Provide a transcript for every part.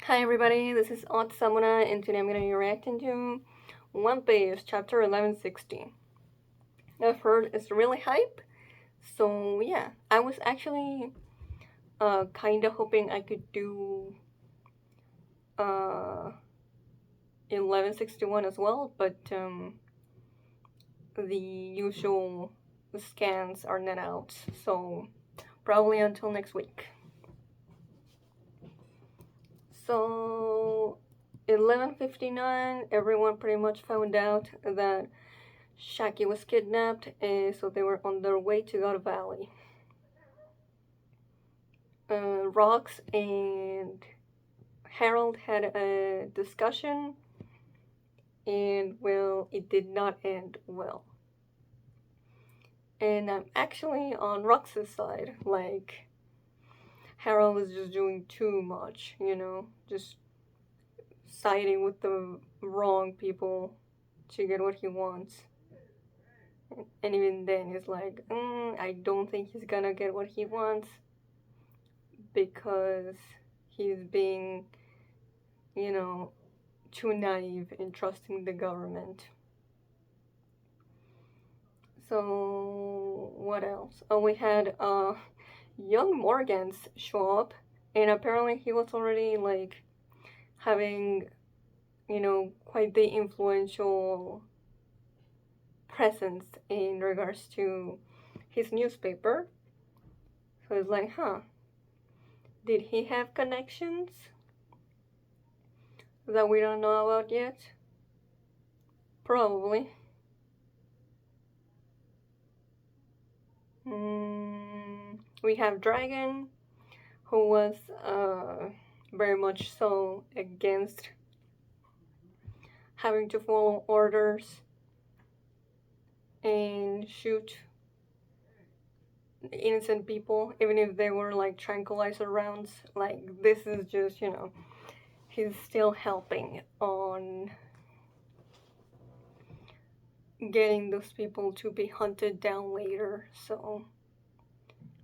Hi everybody, this is Aunt Samuna and today I'm going to be reacting to One Piece chapter 1160. I've heard it's really hype, so yeah, I was actually kind of hoping I could do uh 1161 as well, but the usual scans are not out, so probably until next week. So 1159, everyone pretty much found out that Shaki was kidnapped, and so they were on their way to God Valley. Rox and Harold had a discussion, and well, it did not end well. And I'm actually on Rox's side. Like, Harold is just doing too much, just siding with the wrong people to get what he wants. And even then, he's like, I don't think he's gonna get what he wants because he's being, you know, too naive in trusting the government. So, what else? Oh, we had young Morgans show up, and apparently he was already like having, quite the influential presence in regards to his newspaper. So it's like, huh, did he have connections that we don't know about yet? Probably. We have Dragon, who was very much so against having to follow orders and shoot innocent people, even if they were like tranquilizer rounds. Like, this is just, he's still helping on getting those people to be hunted down later. So,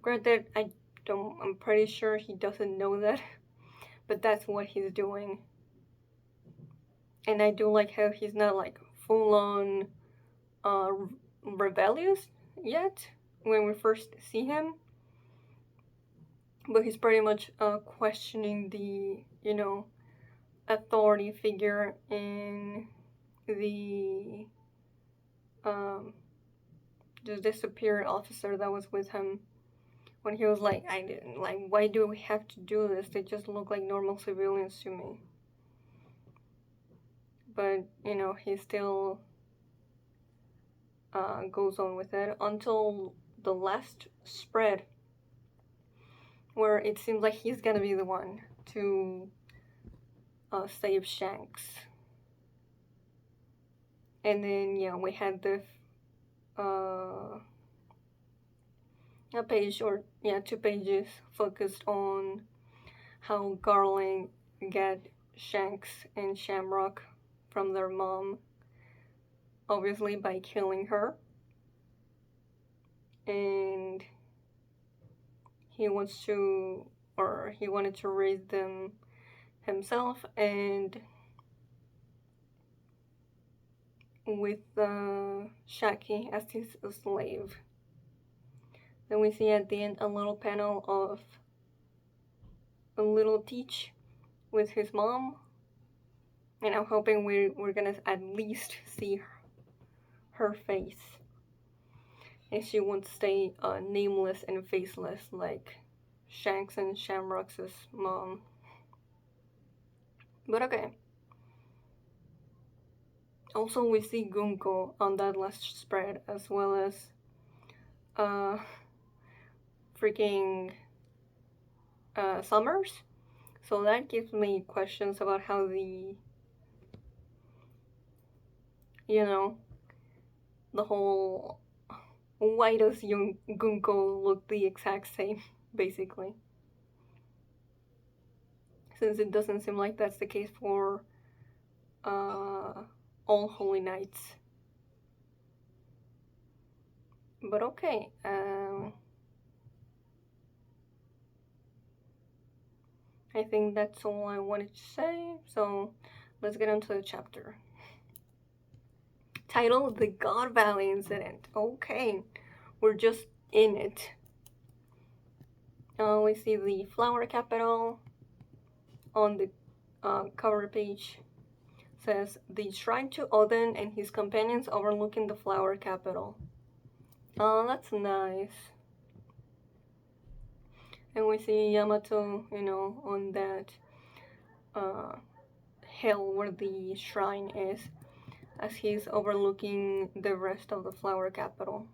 granted, I'm pretty sure he doesn't know that, but that's what he's doing. And I do like how he's not like full on uh, rebellious yet when we first see him, but he's pretty much questioning the authority figure in the um, the disappeared officer that was with him when he was like, I didn't like, why do we have to do this? They just look like normal civilians to me. But he still goes on with it until the last spread, where it seems like he's gonna be the one to save Shanks. And then yeah, we had the a page, or yeah, 2 pages focused on how Garling get Shanks and Shamrock from their mom, obviously by killing her. And he wants to, or he wanted to raise them himself, and with Shaki as his slave. Then we see at the end a little panel of a little Teach with his mom, and I'm hoping we're gonna at least see her face, and she won't stay nameless and faceless like Shanks and Shamrock's mom. But okay. Also, we see Gunko on that last spread, as well as uh, freaking Summers. So that gives me questions about how the whole, why does young Gunko look the exact same, basically? Since it doesn't seem like that's the case for All Holy Knights. But okay. I think that's all I wanted to say, so let's get on to the chapter. Title: The God Valley Incident. Okay, we're just in it. We see the flower capital on the cover page. Says the shrine to Odin and his companions overlooking the flower capital. Oh, that's nice. And we see Yamato, on that uh, hill where the shrine is, as he's overlooking the rest of the flower capital.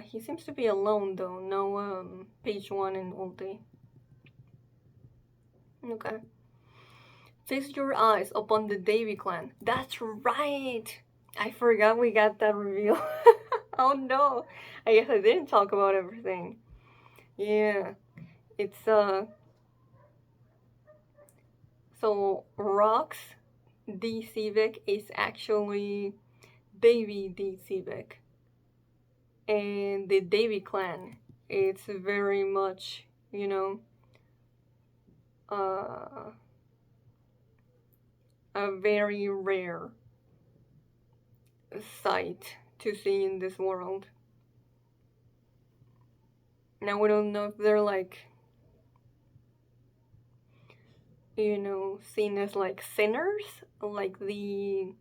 He seems to be alone though, no page 1 and Ulti. Okay. Fix your eyes upon the Davy clan. That's right! I forgot we got that reveal. Oh no! I guess I didn't talk about everything. Yeah. It's so Rox D. Civic is actually Davy D. Civic. And the Davy clan, it's very much, uh, a very rare sight to see in this world. Now we don't know if they're like, seen as like sinners, like the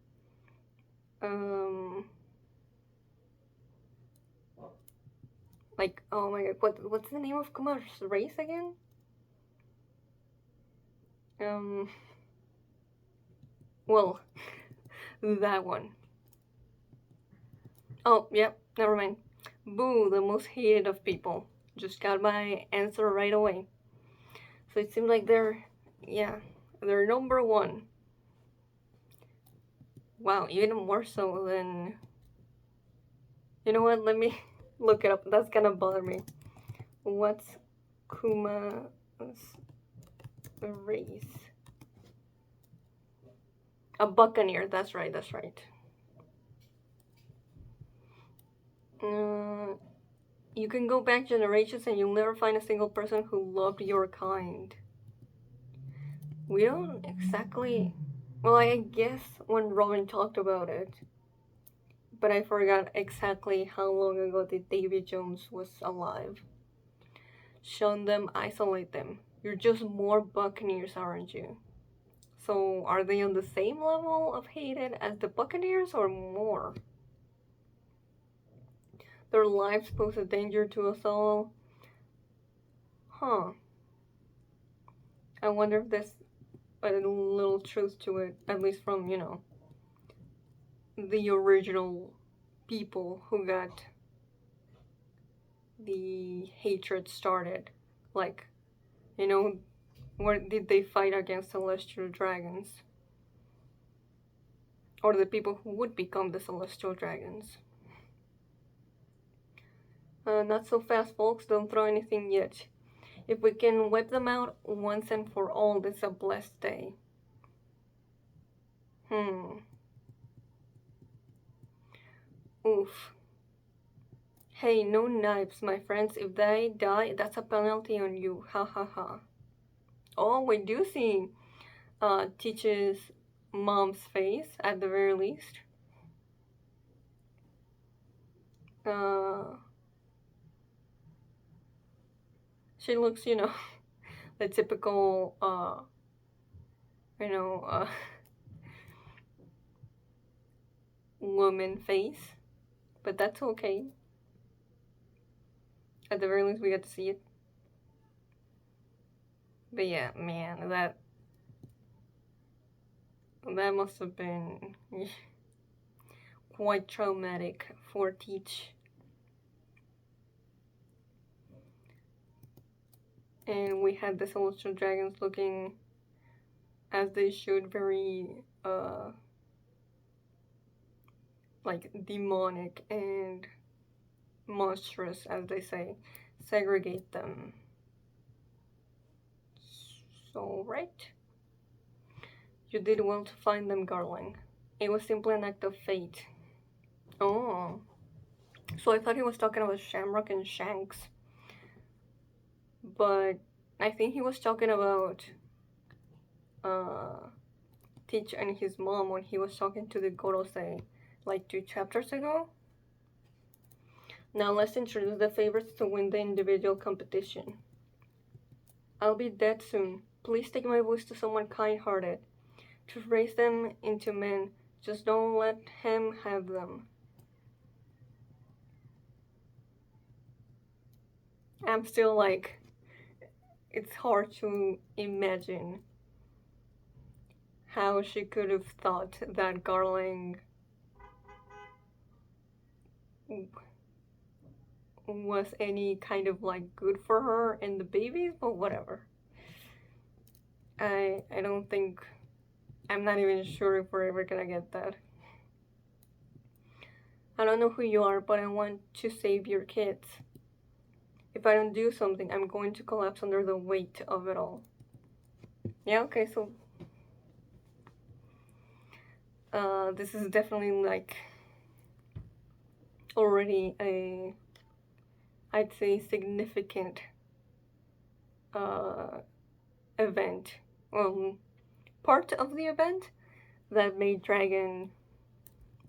like, oh my god, what's the name of Kumar's race again? Well, that one. Oh, yep, never mind. Boo, the most hated of people. Just got my answer right away. So it seems like they're number one. Wow, even more so than... You know what, let me look it up. That's gonna bother me. What's Kuma's race? A buccaneer, that's right. You can go back generations and you'll never find a single person who loved your kind. We don't exactly... Well, I guess when Robin talked about it, but I forgot exactly how long ago that Davy Jones was alive. Shun them, isolate them. You're just more Buccaneers, aren't you? So, are they on the same level of hated as the Buccaneers or more? Their lives pose a danger to us all. Huh. I wonder if there's a little truth to it, at least from, the original people who got the hatred started. Like, where did they fight against celestial dragons? Or the people who would become the celestial dragons? Not so fast, folks. Don't throw anything yet. If we can wipe them out once and for all, it's a blessed day. Oof. Hey, no knives, my friends. If they die, that's a penalty on you. Ha ha ha. Oh, we do see Teach's mom's face, at the very least. She looks, the typical, woman face. But that's okay. At the very least, we got to see it. But yeah, man, that must have been quite traumatic for Teach. And we had the celestial dragons looking, as they should, very like demonic and monstrous, as they say. Segregate them. So, right? You did well to find them, Garling. It was simply an act of fate. Oh. So I thought he was talking about Shamrock and Shanks. But I think he was talking about Teach and his mom when he was talking to the Gorosei like 2 chapters ago. Now let's introduce the favorites to win the individual competition. I'll be dead soon. Please take my voice to someone kind-hearted. To raise them into men. Just don't let him have them. I'm still like, it's hard to imagine how she could have thought that Garling was any kind of like good for her and the babies, but whatever. I don't think, I'm not even sure if we're ever gonna get that. I don't know who you are, but I want to save your kids. If I don't do something, I'm going to collapse under the weight of it all. Yeah, okay, so this is definitely like already a, I'd say, significant event, part of the event that made Dragon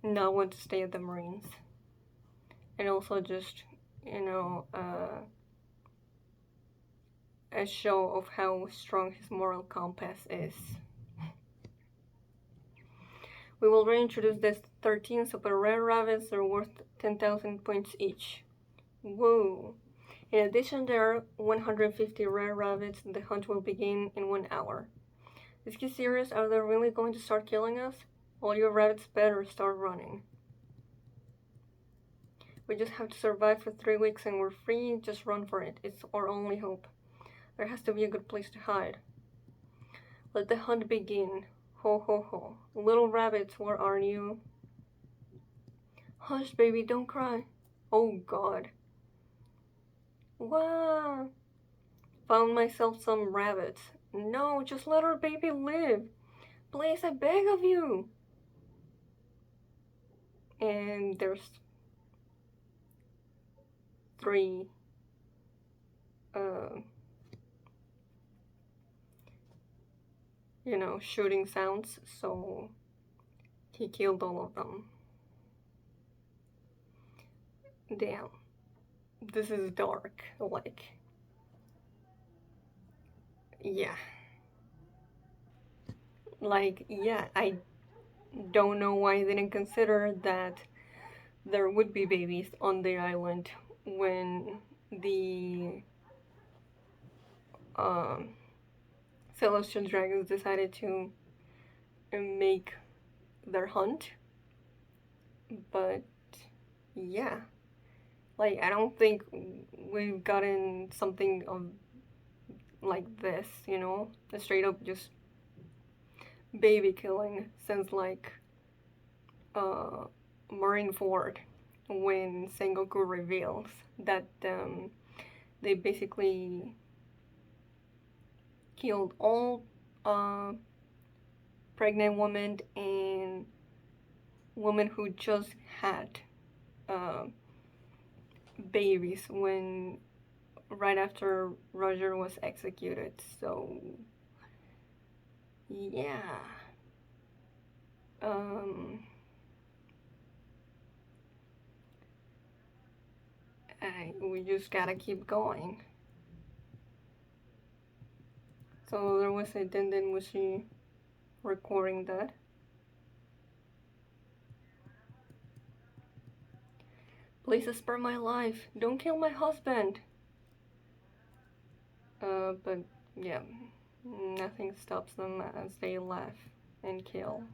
not want to stay at the Marines, and also just, you know, a show of how strong his moral compass is. We will reintroduce the 13 super rare rabbits that are worth 10,000 points each. Whoa! In addition, there are 150 rare rabbits, and the hunt will begin in 1 hour. Is he serious? Are they really going to start killing us? All your rabbits better start running. We just have to survive for 3 weeks and we're free. Just run for it. It's our only hope. There has to be a good place to hide. Let the hunt begin. Ho ho ho. Little rabbits, where are you? Hush, baby, don't cry. Oh God. Wow. Found myself some rabbits. No, just let our baby live. Please, I beg of you. And there's 3 you know, shooting sounds, so he killed all of them. Damn. This is dark, like, yeah. Like, yeah, I don't know why I didn't consider that there would be babies on the island when the Celestial Dragons decided to make their hunt. But yeah, like, I don't think we've gotten something of like this, you know, straight up just baby killing since like Marineford, when Sengoku reveals that they basically killed all pregnant women and women who just had babies when right after Roger was executed. So yeah, we just gotta keep going. So there was a Denden Mushi recording that. Please spare my life. Don't kill my husband. But yeah, nothing stops them as they laugh and kill.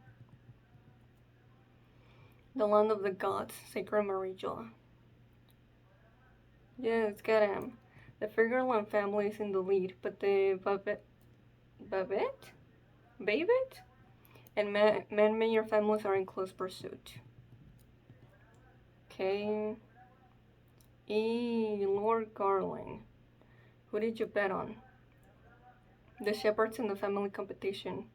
The land of the gods, Sacred Marijoa. Yeah, it's got him. The Figureland family is in the lead, but the Babette? And Man-Mayor families are in close pursuit. Okay. Lord Garling. Who did you bet on? The Shepherds in the family competition.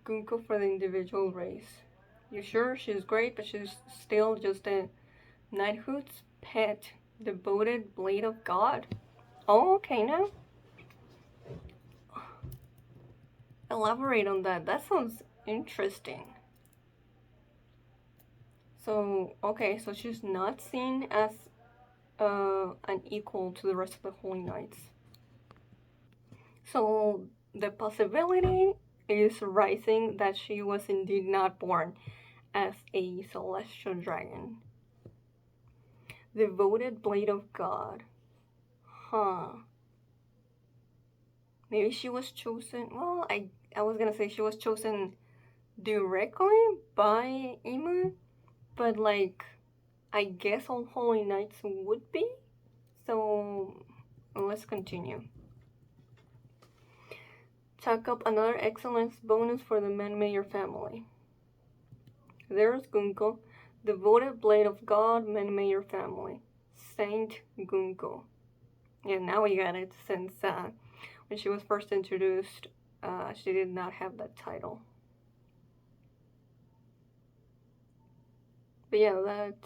Gunko for the individual race. You sure? She's great, but she's still just a knighthood's pet. Devoted blade of God. Oh, okay now. Elaborate on that. That sounds interesting. So, okay, so she's not seen as an equal to the rest of the Holy Knights. So, the possibility is rising that she was indeed not born as a celestial dragon. Devoted Blade of God. Huh. Maybe she was chosen. Well, I was gonna say she was chosen directly by Imu, but like, I guess all Holy Knights would be. So, let's continue. Chuck up another excellence bonus for the Manmayer family. There's Gunko, devoted blade of God, Manmayer family. Saint Gunko. Yeah, now we got it since when she was first introduced, she did not have that title. But yeah, that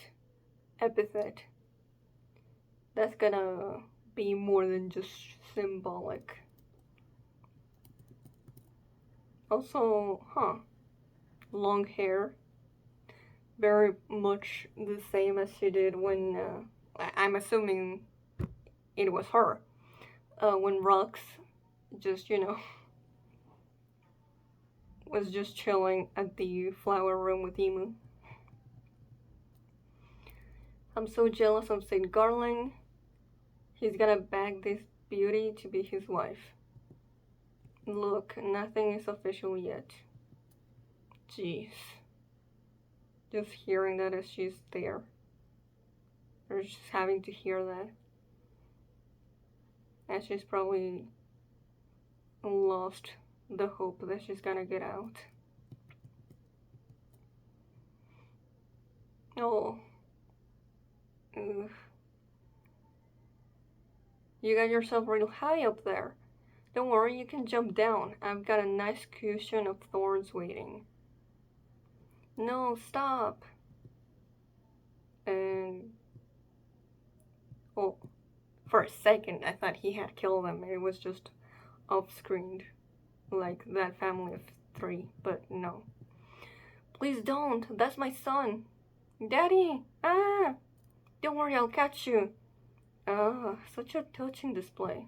epithet, that's gonna be more than just symbolic. Also, long hair. Very much the same as she did when, I'm assuming it was her, when Rux just, was just chilling at the flower room with Imu. I'm so jealous of St. Garland. He's gonna beg this beauty to be his wife. Look, nothing is official yet. Jeez. Just hearing that as she's there. Or just having to hear that. And she's probably lost the hope that she's gonna get out. Oh. Ugh. You got yourself real high up there. Don't worry, you can jump down. I've got a nice cushion of thorns waiting. No, stop. And... oh, for a second I thought he had killed them. It was just off-screened. Like that family of 3, but no. Please don't. That's my son. Daddy! Ah! Don't worry, I'll catch you. Ah, such a touching display.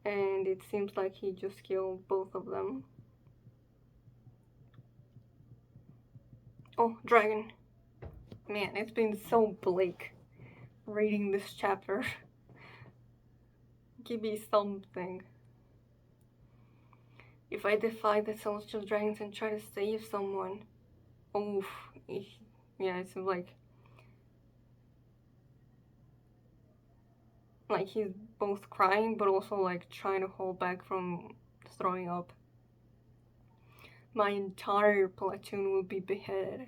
And it seems like he just killed both of them. Oh, dragon. Man, it's been so bleak reading this chapter. Give me something. If I defy the celestial dragons and try to save someone. Oof. Yeah, it's like he's both crying but also like trying to hold back from throwing up. My entire platoon will be beheaded.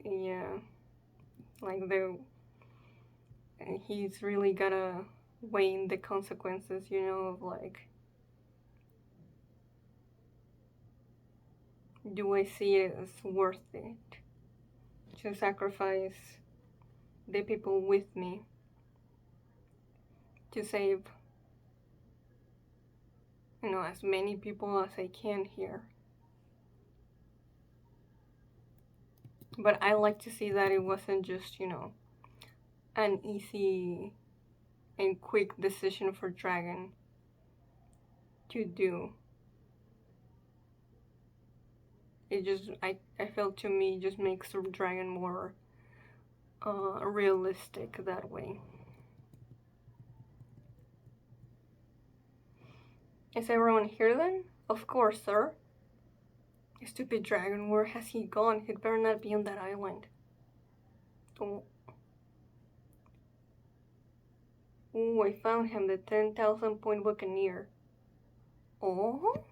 Yeah, like he's really gotta weigh the consequences, of like, do I see it as worth it to sacrifice the people with me to save, as many people as I can here. But I like to see that it wasn't just, an easy and quick decision for Dragon to do. It just, I felt to me, just makes the Dragon more realistic that way. Is everyone here then? Of course, sir. Stupid dragon, where has he gone? He'd better not be on that island. Oh. Ooh, I found him, the 10,000 point buccaneer. Oh?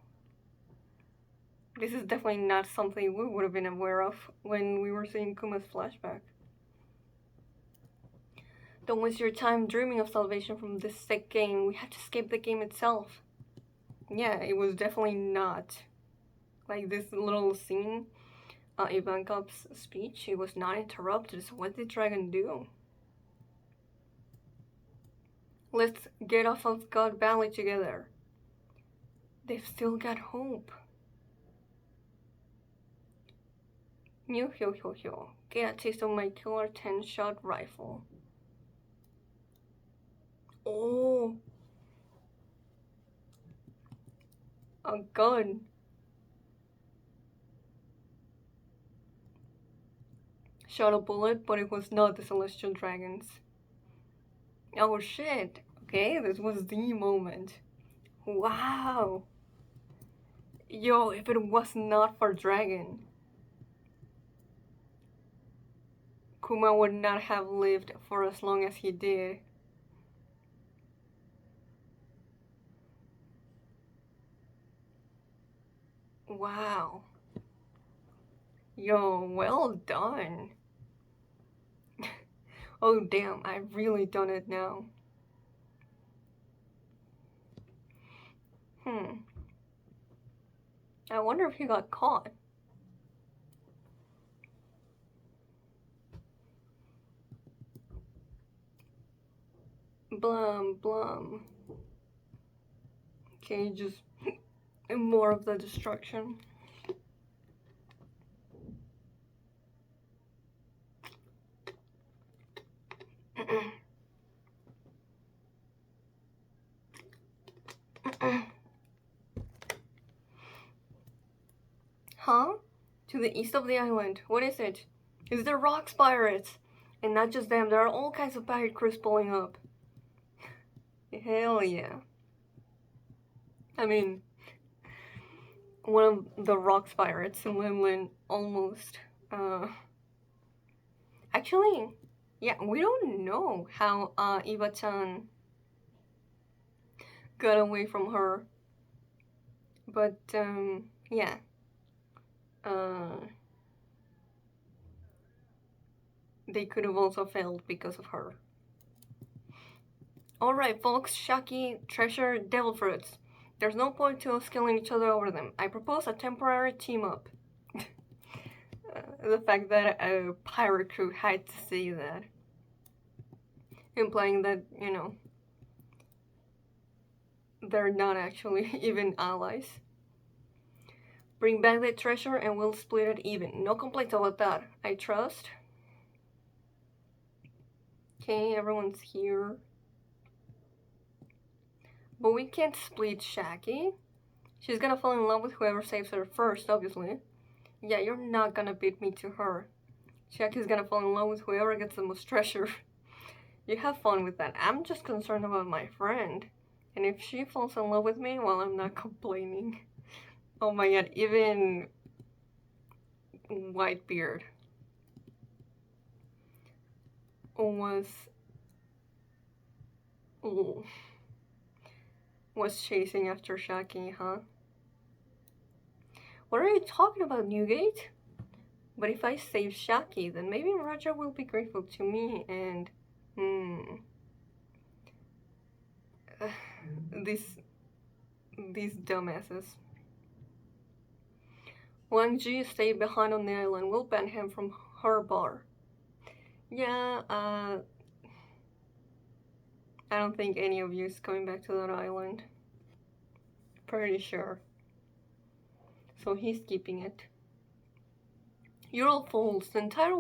This is definitely not something we would have been aware of when we were seeing Kuma's flashback. Don't waste your time dreaming of salvation from this sick game. We had to escape the game itself. Yeah, it was definitely not. Like this little scene, Ivankov's speech, it was not interrupted, so what did Dragon do? Let's get off of God Valley together. They've still got hope. Mew hyo hyo hyo. Get a taste of my killer 10-shot rifle. Oh. A gun. Shot a bullet, but it was not the Celestial Dragons. Oh shit. Okay, this was the moment. Wow. Yo, if it was not for Dragon, Kuma would not have lived for as long as he did. Wow. Yo, well done. Oh damn, I've really done it now. I wonder if he got caught. Blum, blum. Okay, just more of the destruction. Huh? To the east of the island. What is it? It's the Rocks Pirates! And not just them, there are all kinds of pirate crews pulling up. Hell yeah. I mean, one of the Rocks Pirates in Limlin almost, actually, yeah, we don't know how, Iba-chan got away from her. But, yeah. They could have also failed because of her. Alright, folks, Shaki, Treasure, Devil Fruits. There's no point to us killing each other over them. I propose a temporary team-up. The fact that a pirate crew had to say that. Implying that, you know, they're not actually even allies. Bring back the treasure and we'll split it even. No complaints about that, I trust. Okay, everyone's here. But we can't split Shaki. She's gonna fall in love with whoever saves her first, obviously. Yeah, you're not gonna beat me to her. Shaki's gonna fall in love with whoever gets the most treasure. You have fun with that. I'm just concerned about my friend. And if she falls in love with me, well, I'm not complaining. Oh my god, even Whitebeard was chasing after Shaki, huh? What are you talking about, Newgate? But if I save Shaki, then maybe Raja will be grateful to me and... These dumbasses. Wang Ji stayed behind on the island. We'll ban him from her bar. Yeah, I don't think any of you is coming back to that island. Pretty sure. So he's keeping it. You're all fools. The entire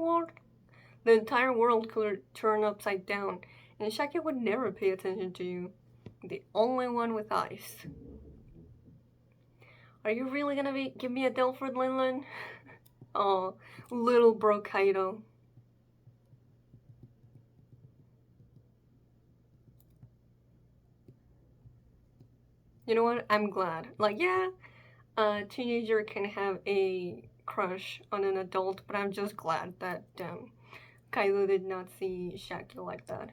world could turn upside down, and Shaki would never pay attention to you. The only one with eyes. Are you really gonna give me a Delford, Linlin? Oh, little bro Kaido. You know what? I'm glad. Like, yeah, a teenager can have a crush on an adult, but I'm just glad that Kaido did not see Shaki like that.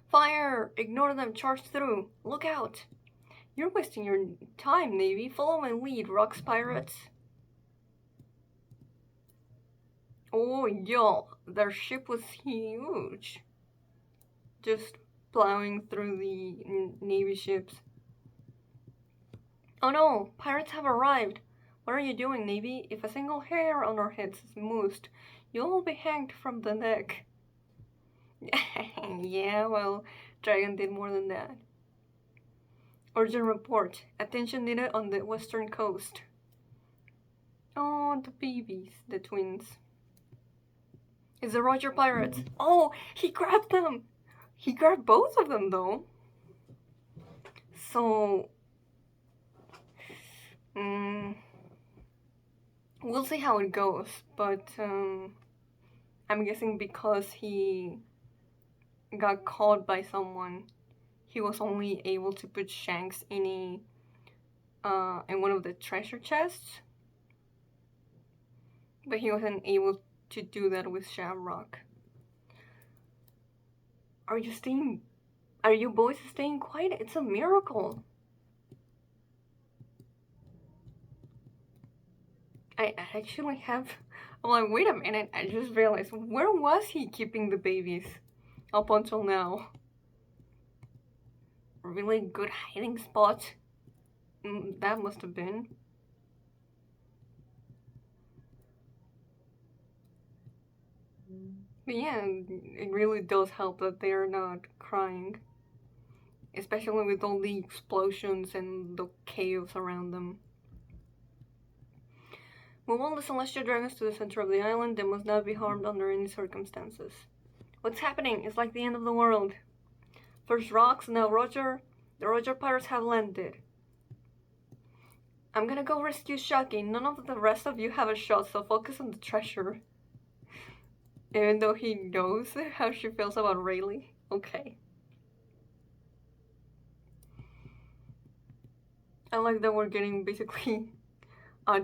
Fire! Ignore them, charge through. Look out! You're wasting your time, Navy. Follow my lead, Rocks Pirates. Oh, yo, their ship was huge. Just plowing through the Navy ships. Oh no, pirates have arrived. What are you doing, Navy? If a single hair on our heads is moosed, you'll all be hanged from the neck. Yeah, well, Dragon did more than that. Urgent report. Attention needed on the western coast. Oh, the babies, the twins. It's the Roger Pirates. Oh, he grabbed them! He grabbed both of them, though. So... we'll see how it goes, but I'm guessing because he got caught by someone, he was only able to put Shanks in one of the treasure chests, but he wasn't able to do that with Shamrock. Are you boys staying quiet? It's a miracle. I actually have... I'm like, wait a minute, I just realized, where was he keeping the babies up until now? Really good hiding spot. That must have been. But yeah, it really does help that they're not crying. Especially with all the explosions and the chaos around them. Move all the celestial dragons to the center of the island. They must not be harmed under any circumstances. What's happening? It's like the end of the world. First Rocks, now Roger. The Roger Pirates have landed. I'm gonna go rescue Shaki. None of the rest of you have a shot, so focus on the treasure. Even though he knows how she feels about Rayleigh. Okay. I like that we're getting basically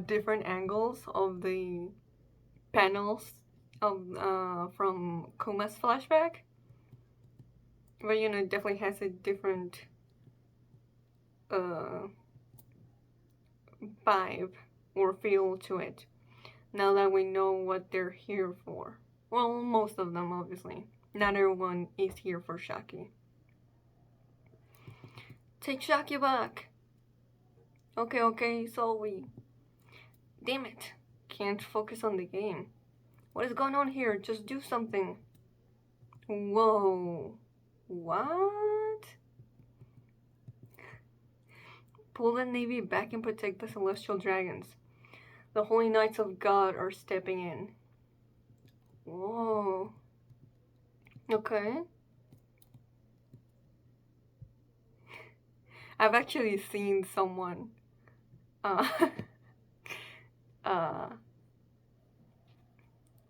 different angles of the panels of from Kuma's flashback. But you know, it definitely has a different vibe or feel to it. Now that we know what they're here for. Well, most of them, obviously. Not everyone is here for Shaki. Take Shaki back! Okay, sorry. Damn it. Can't focus on the game. What is going on here? Just do something. Whoa. What? Pull the Navy back and protect the Celestial Dragons. The Holy Knights of God are stepping in. Whoa. Okay. I've actually seen someone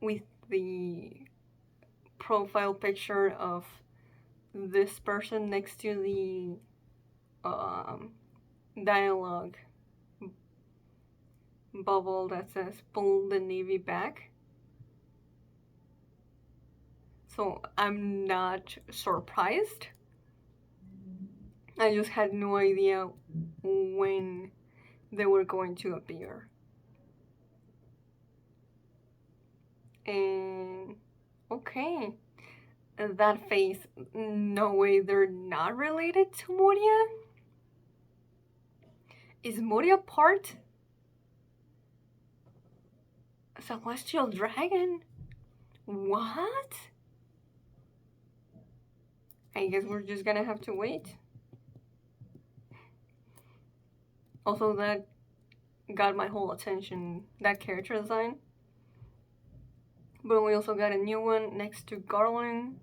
with the profile picture of this person next to the dialogue bubble that says pull the Navy back. So I'm not surprised. I just had no idea when they were going to appear. And okay, that face, no way they're not related to Moria? Is Moria part Celestial Dragon? What? I guess we're just gonna have to wait. Also, that got my whole attention, that character design. But we also got a new one next to Garland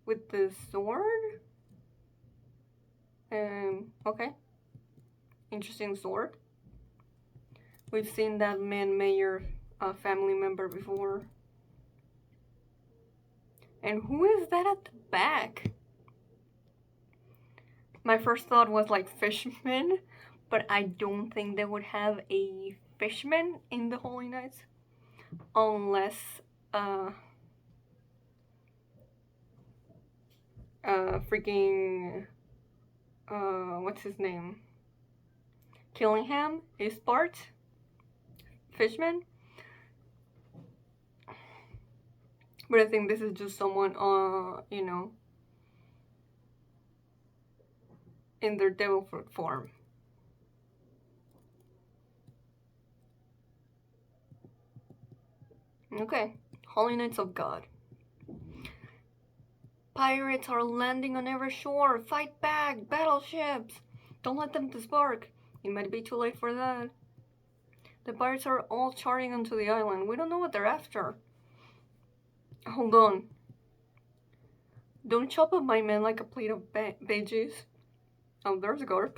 with the sword. Okay. Interesting sword. We've seen that man mayor family member before. And who is that at the back? My first thought was like fishmen, but I don't think they would have a fishman in the Holy Knights. Unless, freaking, what's his name? Killingham is part fishman. But I think this is just someone, you know, in their devil fruit form. Okay, Holy Knights of God. Pirates are landing on every shore. Fight back, battleships. Don't let them spark. It might be too late for that. The pirates are all charging onto the island. We don't know what they're after. Hold on. Don't chop up my men like a plate of veggies. Oh, there's Garp.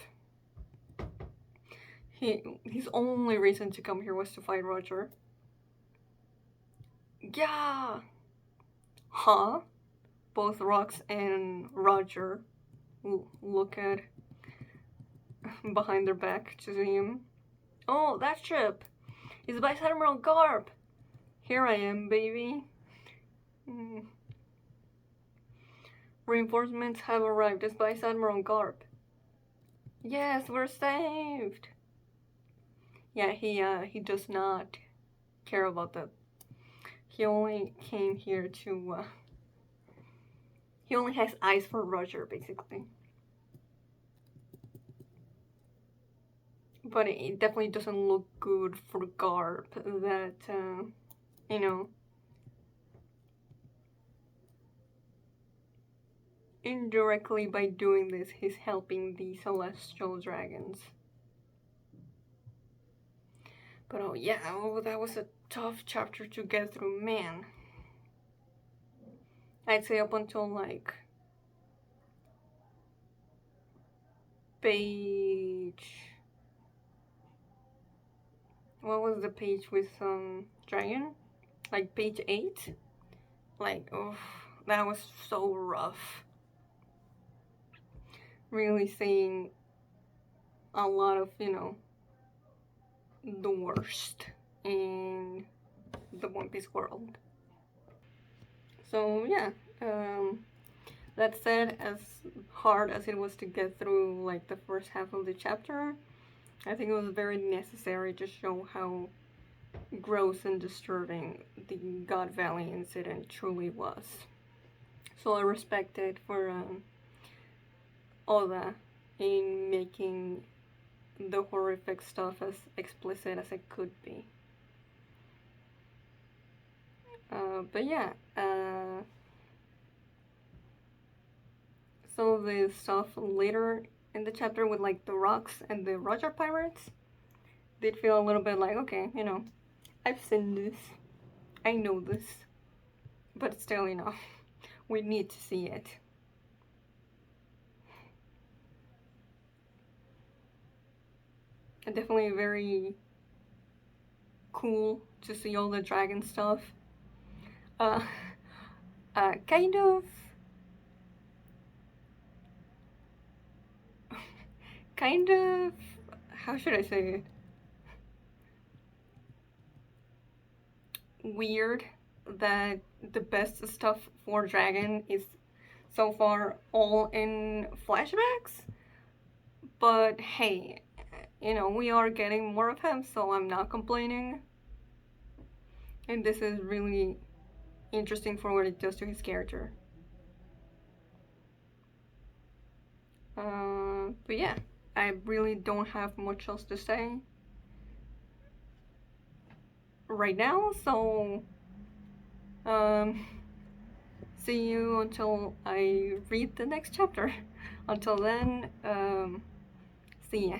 His only reason to come here was to fight Roger. Yeah! Huh? Both Rox and Roger look at behind their back to see him. Oh, that ship! It's Vice Admiral Garp! Here I am, baby. Reinforcements have arrived. It's Vice Admiral Garp. Yes, we're saved! Yeah, he does not care about that. He only came here to, he only has eyes for Roger, basically. But it definitely doesn't look good for Garp that, you know, indirectly by doing this, he's helping the Celestial Dragons. But oh yeah, that was a tough chapter to get through, man. I'd say up until like page... What was the page with Dragon? Like page 8? Like, oh, that was so rough. Really seeing a lot of, you know, the worst in the One Piece world. So yeah, that said, as hard as it was to get through like the first half of the chapter, I think it was very necessary to show how gross and disturbing the God Valley incident truly was. So I respect it for Oda in making the horrific stuff as explicit as it could be. But yeah, some of the stuff later in the chapter with like the Rox and the Roger pirates did feel a little bit like, okay, you know, I've seen this, I know this, but still, you know, we need to see it. And definitely very cool to see all the dragon stuff. Kind of how should I say it? Weird that the best stuff for Dragon is so far all in flashbacks. But hey, you know, we are getting more of him, so I'm not complaining. And this is really interesting for what it does to his character. But yeah, I really don't have much else to say right now, so see you until I read the next chapter. Until then, see ya.